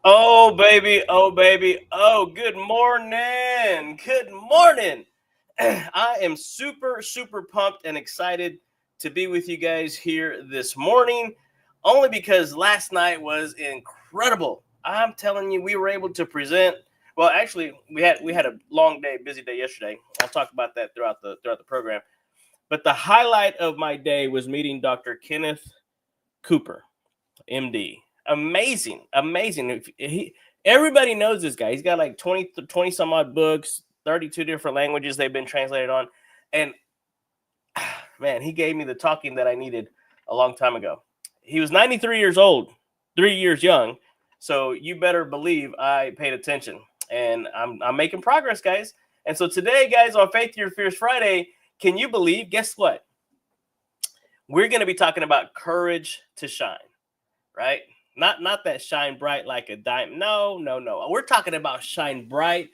Oh, baby. Oh, baby. Oh, good morning. Good morning. I am super, super pumped and excited to be with you guys here this morning, only because last night was incredible. I'm telling you, we were able to present. Well, actually, we had a long day, busy day yesterday. I'll talk about that throughout the program. But the highlight of my day was meeting Dr. Kenneth Cooper, MD. Amazing, amazing. Everybody knows this guy. He's got like 20 some odd books, 32 different languages they've been translated on. And man, he gave me the talking that I needed a long time ago. He was 93 years old, 3 years young. So you better believe I paid attention. And I'm making progress, guys. And so today, guys, on Faith Your Fears Friday, can you believe? Guess what? We're going to be talking about courage to shine, right? Not that shine bright like a diamond. No, no, no. We're talking about shine bright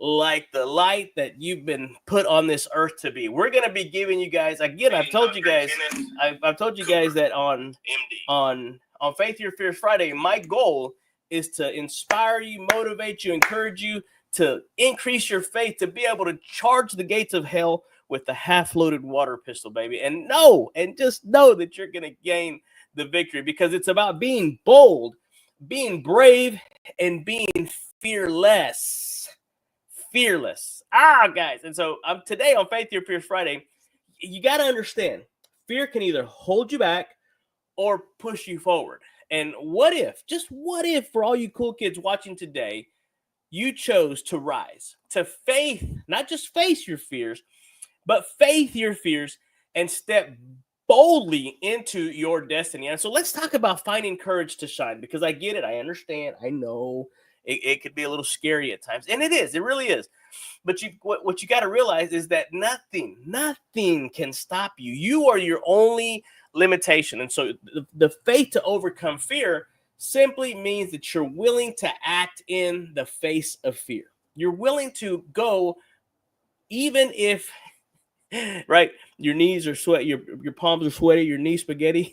like the light that you've been put on this earth to be. We're gonna be giving you guys again. I've told you guys that on Faith Your Fears Friday. My goal is to inspire you, motivate you, encourage you to increase your faith, to be able to charge the gates of hell with the half-loaded water pistol, baby. And just know that you're gonna gain the victory, because it's about being bold, being brave, and being fearless. Guys. And so today on Faith Your Fears Friday, you got to understand, fear can either hold you back or push you forward. And just what if, for all you cool kids watching today, you chose to rise to faith, not just face your fears, but faith your fears and step boldly into your destiny. And so let's talk about finding courage to shine, because I get it. I understand. I know it could be a little scary at times. And it is. It really is. But what you got to realize is that nothing can stop you. You are your only limitation. And so the faith to overcome fear simply means that you're willing to act in the face of fear. You're willing to go even if right, your knees are sweaty, your palms are sweaty, your knees spaghetti.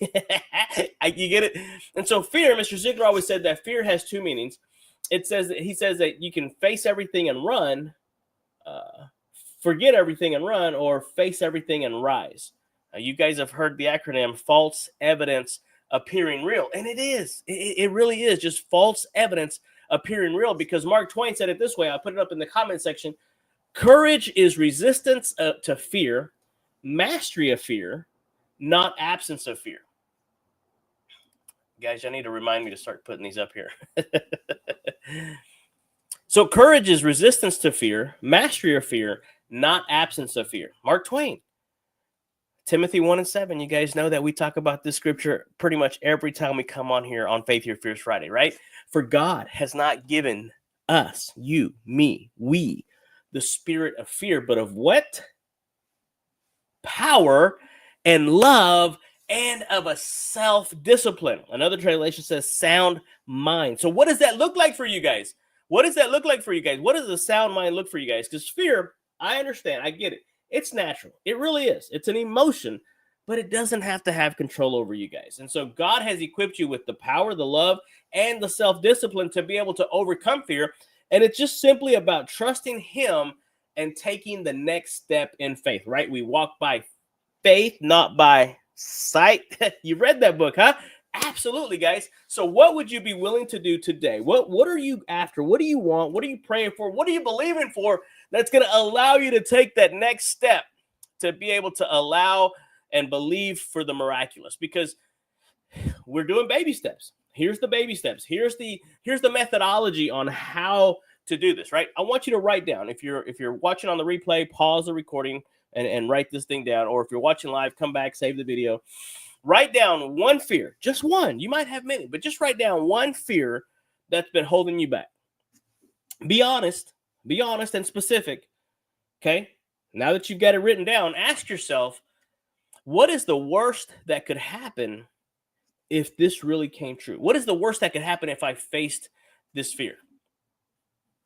You get it? And so fear, Mr. Ziglar always said that fear has two meanings. He says that you can face everything and run, forget everything and run, or face everything and rise. You guys have heard the acronym false evidence appearing real. And it is. It really is just false evidence appearing real, because Mark Twain said it this way. I'll put it up in the comment section. Courage is resistance to fear, mastery of fear, not absence of fear. Guys, I need to remind me to start putting these up here. So courage is resistance to fear, mastery of fear, not absence of fear. Mark Twain. Timothy 1:7. You guys know that we talk about this scripture pretty much every time we come on here on Faith Your Fears Friday, right? For God has not given us, you, me, we, the spirit of fear, but of what? Power and love and of a self-discipline. Another translation says sound mind. So what does that look like for you guys? What does a sound mind look for you guys? Because fear, I understand, I get it. It's natural. It really is. It's an emotion, but it doesn't have to have control over you guys. And so God has equipped you with the power, the love, and the self-discipline to be able to overcome fear. And it's just simply about trusting Him and taking the next step in faith, right? We walk by faith, not by sight. You read that book, huh? Absolutely, guys. So what would you be willing to do today? What are you after? What do you want? What are you praying for? What are you believing for that's going to allow you to take that next step to be able to allow and believe for the miraculous? Because we're doing baby steps. Here's the baby steps. Here's the methodology on how to do this, right? I want you to write down. If you're watching on the replay, pause the recording and write this thing down. Or if you're watching live, come back, save the video. Write down one fear, just one. You might have many, but just write down one fear that's been holding you back. Be honest and specific. Okay? Now that you've got it written down, ask yourself, what is the worst that could happen if this really came true? What is the worst that could happen if I faced this fear?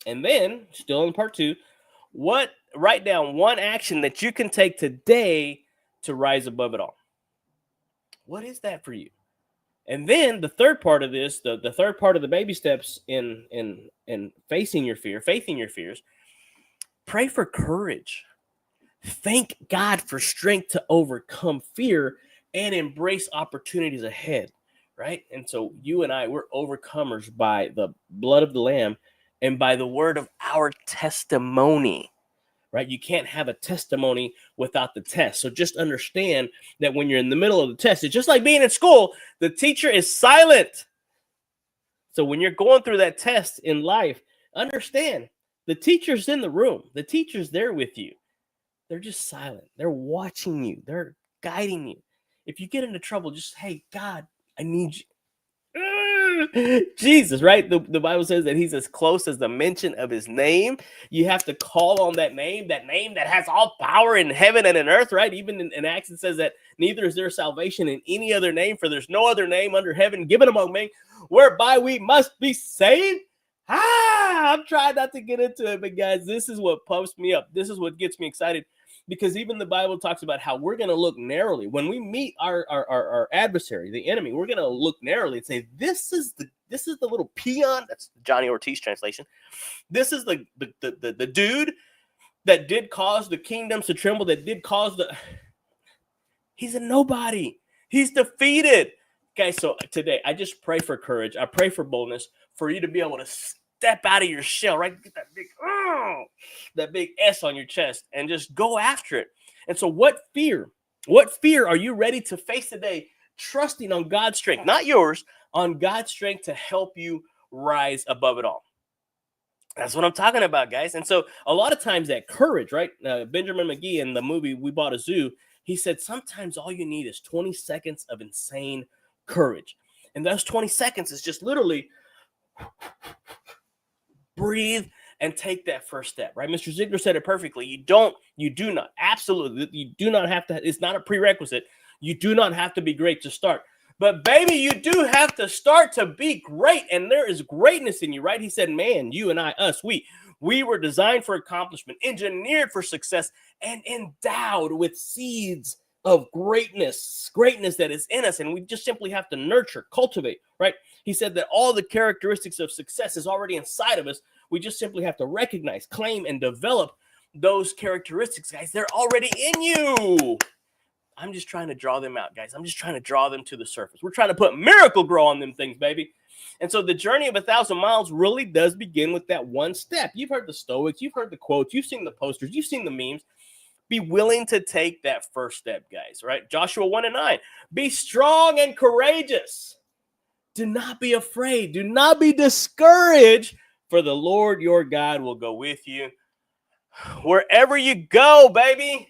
And then, still in part 2, write down one action that you can take today to rise above it all. What is that for you? And then the third part of this, the third part of the baby steps in facing your fears, pray for courage. Thank God for strength to overcome fear and embrace opportunities ahead, right? And so you and I, we're overcomers by the blood of the Lamb and by the word of our testimony, right? You can't have a testimony without the test. So just understand that when you're in the middle of the test, it's just like being in school, the teacher is silent. So when you're going through that test in life, understand the teacher's in the room. The teacher's there with you. They're just silent. They're watching you. They're guiding you. If you get into trouble, just, hey, God, I need you. Jesus, right? The Bible says that he's as close as the mention of his name. You have to call on that name that has all power in heaven and in earth, right? Even in Acts, it says that neither is there salvation in any other name, for there's no other name under heaven given among men whereby we must be saved. I'm trying not to get into it, but guys, this is what pumps me up. This is what gets me excited, because even the Bible talks about how we're going to look narrowly when we meet our adversary, the enemy. We're going to look narrowly and say, this is the little peon. That's Johnny Ortiz translation. This is the dude that did cause the kingdoms to tremble, that did cause he's a nobody. He's defeated. Okay, so today I just pray for courage. I pray for boldness for you to be able to step out of your shell, right? Get that big S on your chest and just go after it. And so what fear are you ready to face today, trusting on God's strength, not yours, on God's strength to help you rise above it all? That's what I'm talking about, guys. And so a lot of times that courage, right? Benjamin McGee in the movie We Bought a Zoo, he said sometimes all you need is 20 seconds of insane courage. And those 20 seconds is just literally breathe and take that first step, right? Mr. Ziglar said it perfectly. You do not have to, it's not a prerequisite. You do not have to be great to start. But baby, you do have to start to be great. And there is greatness in you, right? He said, man, you and I, us, we were designed for accomplishment, engineered for success, and endowed with seeds of greatness that is in us. And we just simply have to nurture, cultivate, right? He said that all the characteristics of success is already inside of us. We just simply have to recognize, claim, and develop those characteristics, guys. They're already in you. I'm just trying to draw them out, guys. I'm just trying to draw them to the surface. We're trying to put Miracle Grow on them things, baby. And so the journey of 1,000 miles really does begin with that one step. You've heard the Stoics. You've heard the quotes. You've seen the posters. You've seen the memes. Be willing to take that first step, guys, right? Joshua 1:9. Be strong and courageous. Do not be afraid. Do not be discouraged, for the Lord your God will go with you wherever you go, baby.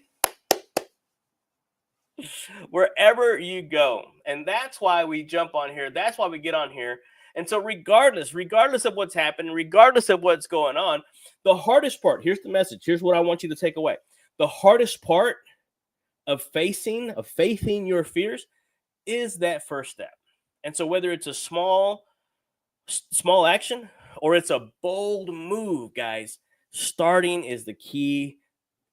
Wherever you go. And that's why we jump on here. That's why we get on here. And so regardless of what's happening, regardless of what's going on, the hardest part, here's the message. Here's what I want you to take away. The hardest part of faithing your fears is that first step. And so whether it's a small action or it's a bold move, guys, starting is the key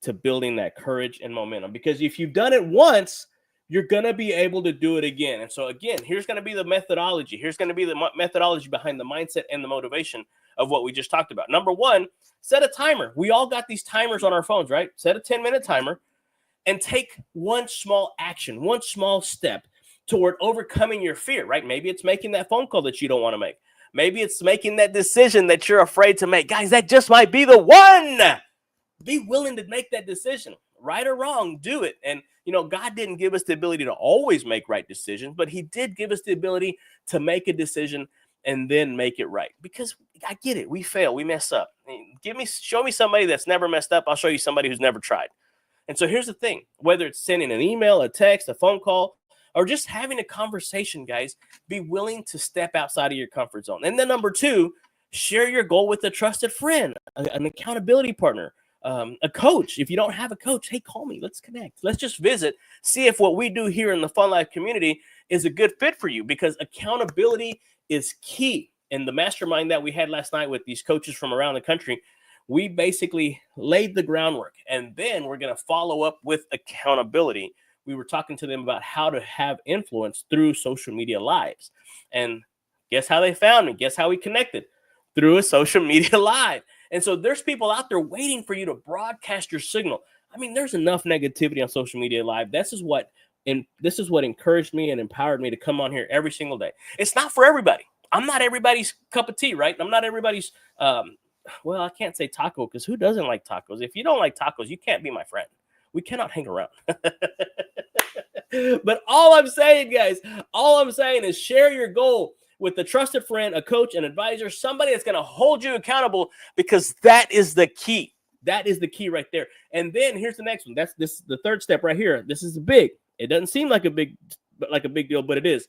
to building that courage and momentum. Because if you've done it once, you're going to be able to do it again. And so again, here's going to be the methodology. Here's going to be the methodology behind the mindset and the motivation of what we just talked about. Number one, set a timer. We all got these timers on our phones, right? Set a 10-minute timer and take one small action, one small step toward overcoming your fear, right? Maybe it's making that phone call that you don't want to make. Maybe it's making that decision that you're afraid to make. Guys, that just might be the one. Be willing to make that decision, right or wrong, do it. And, God didn't give us the ability to always make right decisions, but he did give us the ability to make a decision and then make it right. Because I get it. We fail. We mess up. Show me somebody that's never messed up. I'll show you somebody who's never tried. And so here's the thing, whether it's sending an email, a text, a phone call, or just having a conversation, guys, be willing to step outside of your comfort zone. And then number two, share your goal with a trusted friend, an accountability partner, a coach. If you don't have a coach, hey, call me. Let's connect. Let's just visit, see if what we do here in the Fun Life community is a good fit for you, because accountability is key. In the mastermind that we had last night with these coaches from around the country, we basically laid the groundwork, and then we're going to follow up with accountability we were talking to them about how to have influence through social media lives. And guess how they found me? Guess how we connected? Through a social media live. And so there's people out there waiting for you to broadcast your signal. I mean, there's enough negativity on social media live. This is what encouraged me and empowered me to come on here every single day. It's not for everybody. I'm not everybody's cup of tea, right? I'm not everybody's, well, I can't say taco because who doesn't like tacos? If you don't like tacos, you can't be my friend. We cannot hang around. But all I'm saying, guys, is share your goal with a trusted friend, a coach, an advisor, somebody that's going to hold you accountable, because that is the key. That is the key right there. And then here's the next one. This the third step right here. This is big. It doesn't seem like a big deal, but it is.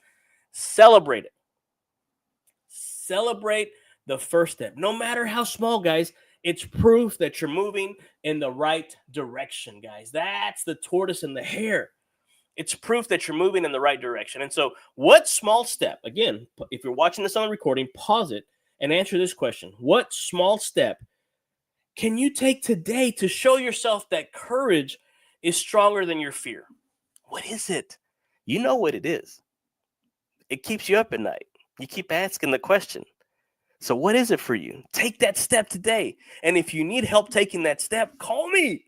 Celebrate it. Celebrate the first step. No matter how small, guys, it's proof that you're moving in the right direction, guys. That's the tortoise and the hare. It's proof that you're moving in the right direction. And so what small step, again, if you're watching this on the recording, pause it and answer this question. What small step can you take today to show yourself that courage is stronger than your fear? What is it? You know what it is. It keeps you up at night. You keep asking the question. So what is it for you? Take that step today. And if you need help taking that step, call me.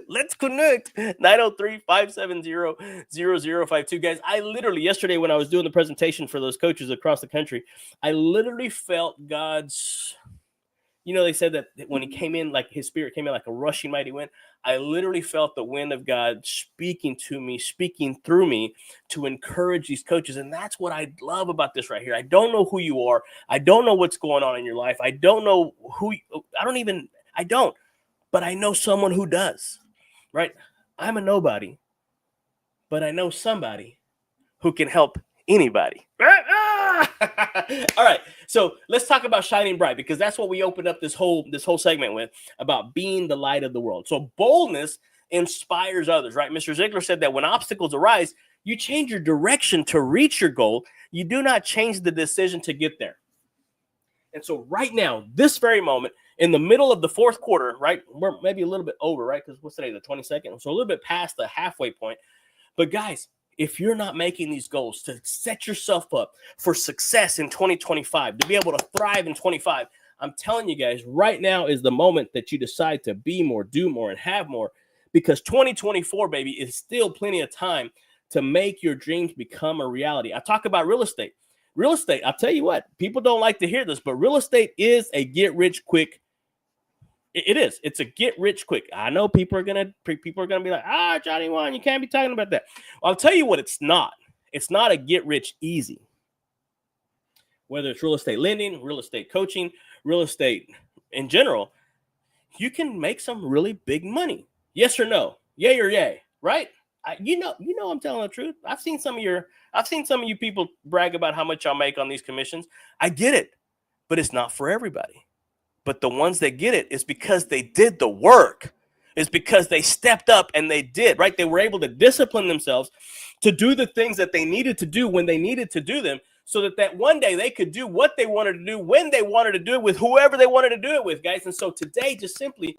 Let's connect. 903-570-0052. Guys, I literally, yesterday when I was doing the presentation for those coaches across the country, I literally felt God's, they said that when he came in, like his spirit came in like a rushing mighty wind. I literally felt the wind of God speaking to me, speaking through me to encourage these coaches. And that's what I love about this right here. I don't know who you are. I don't know what's going on in your life. I don't know but I know someone who does, right? I'm a nobody, but I know somebody who can help anybody. All right, so let's talk about shining bright, because that's what we opened up this whole segment with, about being the light of the world. So boldness inspires others, right? Mr. Ziglar said that when obstacles arise, you change your direction to reach your goal. You do not change the decision to get there. And so right now, this very moment, in the middle of the fourth quarter, right? We're maybe a little bit over, right? Because what's today, the 22nd? So a little bit past the halfway point. But guys, if you're not making these goals to set yourself up for success in 2025, to be able to thrive in 25, I'm telling you guys, right now is the moment that you decide to be more, do more, and have more, because 2024, baby, is still plenty of time to make your dreams become a reality. I talk about real estate. Real estate, I'll tell you what, people don't like to hear this, but real estate is a get-rich-quick. It is. It's a get rich quick. I know people are gonna be like, JohnnyJuan, you can't be talking about that. Well, I'll tell you what, it's not. It's not a get rich easy. Whether it's real estate lending, real estate coaching, real estate in general, you can make some really big money. Yes or no? Yay or yay, right? You know I'm telling the truth. I've seen some of you people brag about how much y'all make on these commissions. I get it, but it's not for everybody. But the ones that get it is because they did the work. It's because they stepped up and they did, right? They were able to discipline themselves to do the things that they needed to do when they needed to do them, so that one day they could do what they wanted to do when they wanted to do it with whoever they wanted to do it with, guys. And so today, just simply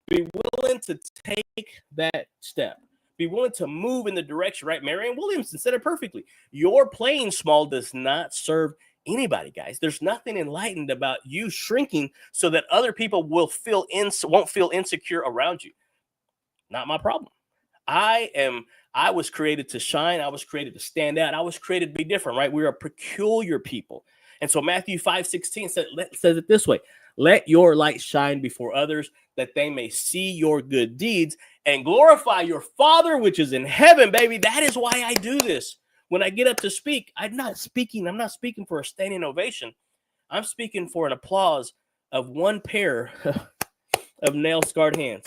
be willing to take that step. Be willing to move in the direction, right? Marianne Williamson said it perfectly. Your playing small does not serve anybody, guys. There's nothing enlightened about you shrinking so that other people won't feel insecure around you. Not my problem. I was created to shine. I was created to stand out. I was created to be different, right? We're a peculiar people. And so Matthew 5:16 says it this way: let your light shine before others, that they may see your good deeds and glorify your Father which is in heaven, baby. That is why I do this. When I get up to speak, I'm not speaking for a standing ovation. I'm speaking for an applause of one pair of nail-scarred hands.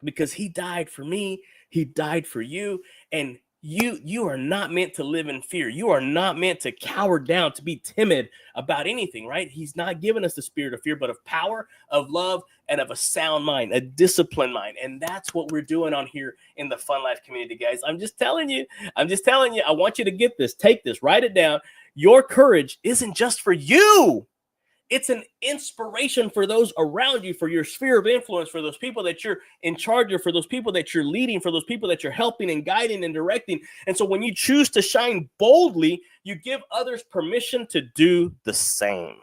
Because he died for me, he died for you, and you are not meant to live in fear. You are not meant to cower down, to be timid about anything, right? He's not given us the spirit of fear, but of power, of love, and of a sound mind, a disciplined mind. And that's what we're doing on here in the Fun Life community, guys. I'm just telling you, I want you to get this, take this, write it down. Your courage isn't just for you. It's an inspiration for those around you, for your sphere of influence, for those people that you're in charge of, for those people that you're leading, for those people that you're helping and guiding and directing. And so when you choose to shine boldly, you give others permission to do the same.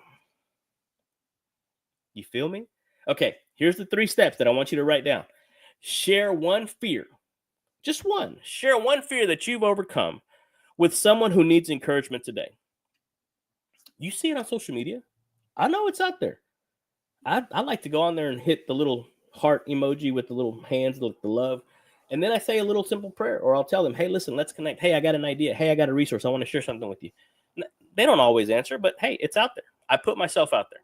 You feel me? Okay, here's the 3 steps that I want you to write down. Share one fear, just one. Share one fear that you've overcome with someone who needs encouragement today. You see it on social media. I know it's out there. I like to go on there and hit the little heart emoji with the little hands, the love. And then I say a little simple prayer, or I'll tell them, hey, listen, let's connect. Hey, I got an idea. Hey, I got a resource. I want to share something with you. They don't always answer, but hey, it's out there. I put myself out there.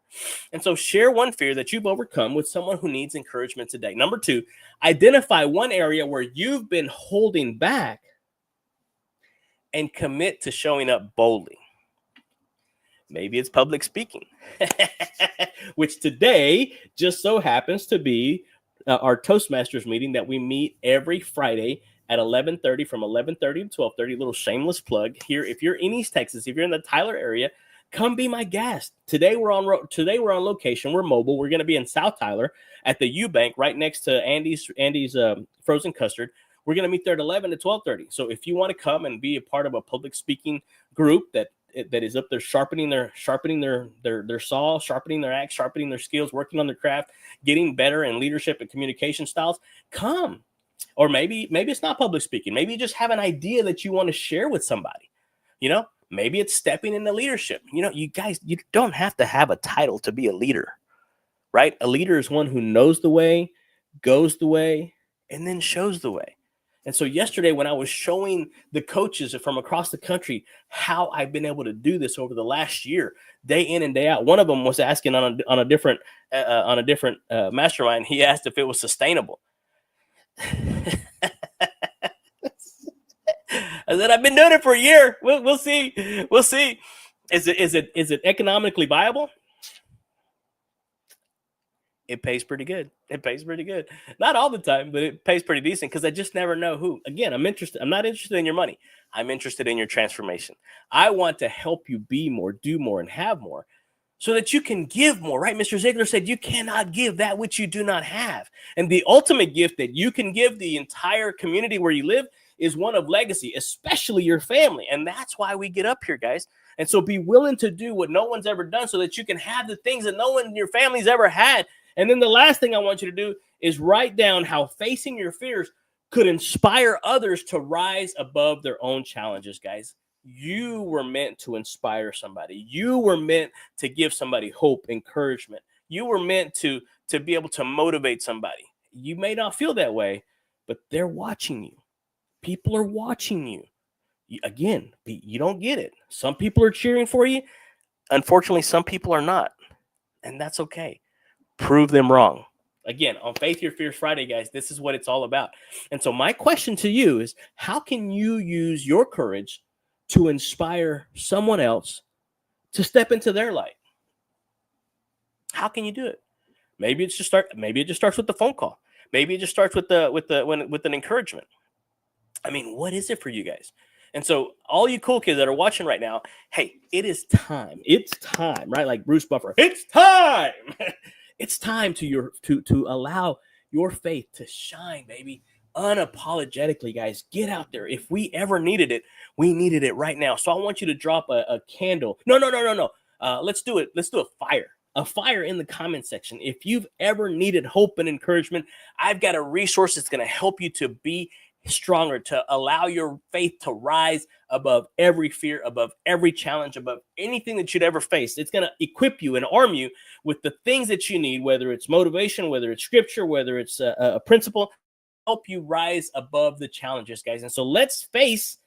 And so share one fear that you've overcome with someone who needs encouragement today. Number 2, identify one area where you've been holding back and commit to showing up boldly. Maybe it's public speaking, which today just so happens to be our Toastmasters meeting that we meet every Friday at 11:30, from 11:30 to 12:30. Little shameless plug here. If you're in East Texas, if you're in the Tyler area, come be my guest. Today we're on location. We're mobile. We're going to be in South Tyler at the U-Bank right next to Andy's frozen custard. We're going to meet there at 11 to 12:30. So if you want to come and be a part of a public speaking group that is up there sharpening their saw, sharpening their axe, sharpening their skills, working on their craft, getting better in leadership and communication styles, come. Or maybe it's not public speaking. Maybe you just have an idea that you want to share with somebody. Maybe it's stepping into leadership. You guys, you don't have to have a title to be a leader, right? A leader is one who knows the way, goes the way, and then shows the way. And so yesterday, when I was showing the coaches from across the country how I've been able to do this over the last year, day in and day out, one of them was asking on a different mastermind. He asked if it was sustainable. I said, I've been doing it for a year. We'll see. We'll see. Is it economically viable? It pays pretty good. Not all the time, but it pays pretty decent, because I just never know who. Again, I'm not interested in your money. I'm interested in your transformation. I want to help you be more, do more, and have more, so that you can give more, right? Mr. Ziglar said, you cannot give that which you do not have. And the ultimate gift that you can give the entire community where you live is one of legacy, especially your family. And that's why we get up here, guys. And so be willing to do what no one's ever done, so that you can have the things that no one in your family's ever had. And then the last thing I want you to do is write down how facing your fears could inspire others to rise above their own challenges, guys. You were meant to inspire somebody. You were meant to give somebody hope, encouragement. You were meant to be able to motivate somebody. You may not feel that way, but they're watching you. People are watching you. Again, you don't get it. Some people are cheering for you. Unfortunately, some people are not. And that's okay. Prove them wrong. Again, on Faith Your Fears Friday, guys, this is what it's all about. And so my question to you is, how can you use your courage to inspire someone else to step into their light? How can you do it? Maybe it just starts with the phone call. Maybe it just starts with an encouragement. I mean, what is it for you guys? And so all you cool kids that are watching right now, hey, it is time. It's time, right? Like Bruce Buffer. It's time. It's time to allow your faith to shine, baby. Unapologetically, guys. Get out there. If we ever needed it, we needed it right now. So I want you to drop a candle. No. Let's do it. Let's do a fire in the comment section. If you've ever needed hope and encouragement, I've got a resource that's going to help you to be stronger, to allow your faith to rise above every fear, above every challenge, above anything that you'd ever face. It's going to equip you and arm you with the things that you need, whether it's motivation, whether it's scripture, whether it's a principle, help you rise above the challenges, guys. And so let's face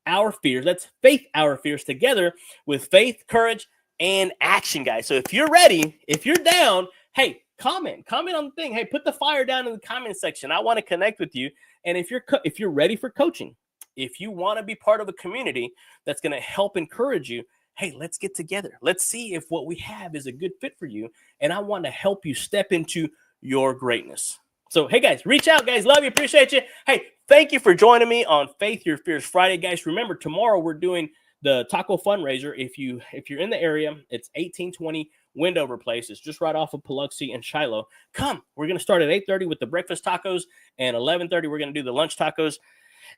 our fears. Let's faith our fears together with faith, courage, and action, guys. So if you're ready, if you're down, hey, comment on the thing. Hey, put the fire down in the comment section. I want to connect with you. And if you're ready for coaching, if you want to be part of a community that's going to help encourage you, hey, let's get together. Let's see if what we have is a good fit for you. And I want to help you step into your greatness. So, hey, guys, reach out, guys. Love you. Appreciate you. Hey, thank you for joining me on Faith Your Fears Friday, guys. Remember, tomorrow we're doing the taco fundraiser. If you're in the area, it's 1820 Wendover place. It's just right off of Biloxi and Shiloh. Come, we're going to start at 8:30 with the breakfast tacos, and 11:30 we're going to do the lunch tacos.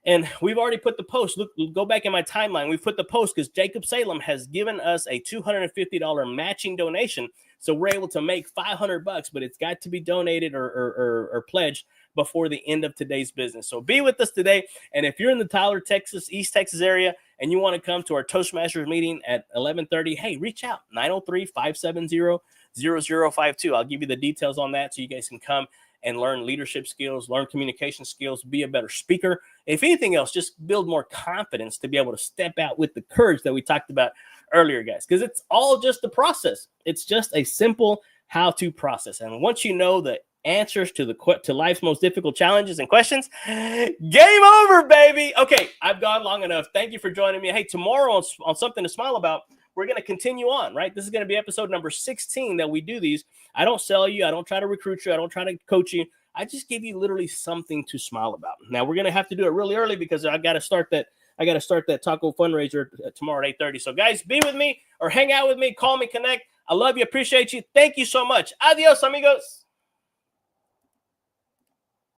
And we've already put the post. Look, go back in my timeline. We've put the post because Jacob Salem has given us a $250 matching donation. So we're able to make $500, but it's got to be donated or pledged before the end of today's business. So be with us today. And if you're in the Tyler, Texas, East Texas area, and you want to come to our Toastmasters meeting at 11:30, hey, reach out, 903-570-0052. I'll give you the details on that so you guys can come and learn leadership skills, learn communication skills, be a better speaker. If anything else, just build more confidence to be able to step out with the courage that we talked about earlier, guys, because it's all just the process. It's just a simple how-to process. And once you know the answers to life's most difficult challenges and questions, game over, baby. Okay, I've gone long enough. Thank you for joining me. Hey, tomorrow on Something to Smile About, we're going to continue on, right? This is going to be episode number 16 that we do these. I don't sell you. I don't try to recruit you. I don't try to coach you. I just give you literally something to smile about. Now, we're going to have to do it really early because I got to start that taco fundraiser tomorrow at 8:30. So, guys, be with me or hang out with me. Call me, connect. I love you. Appreciate you. Thank you so much. Adios, amigos.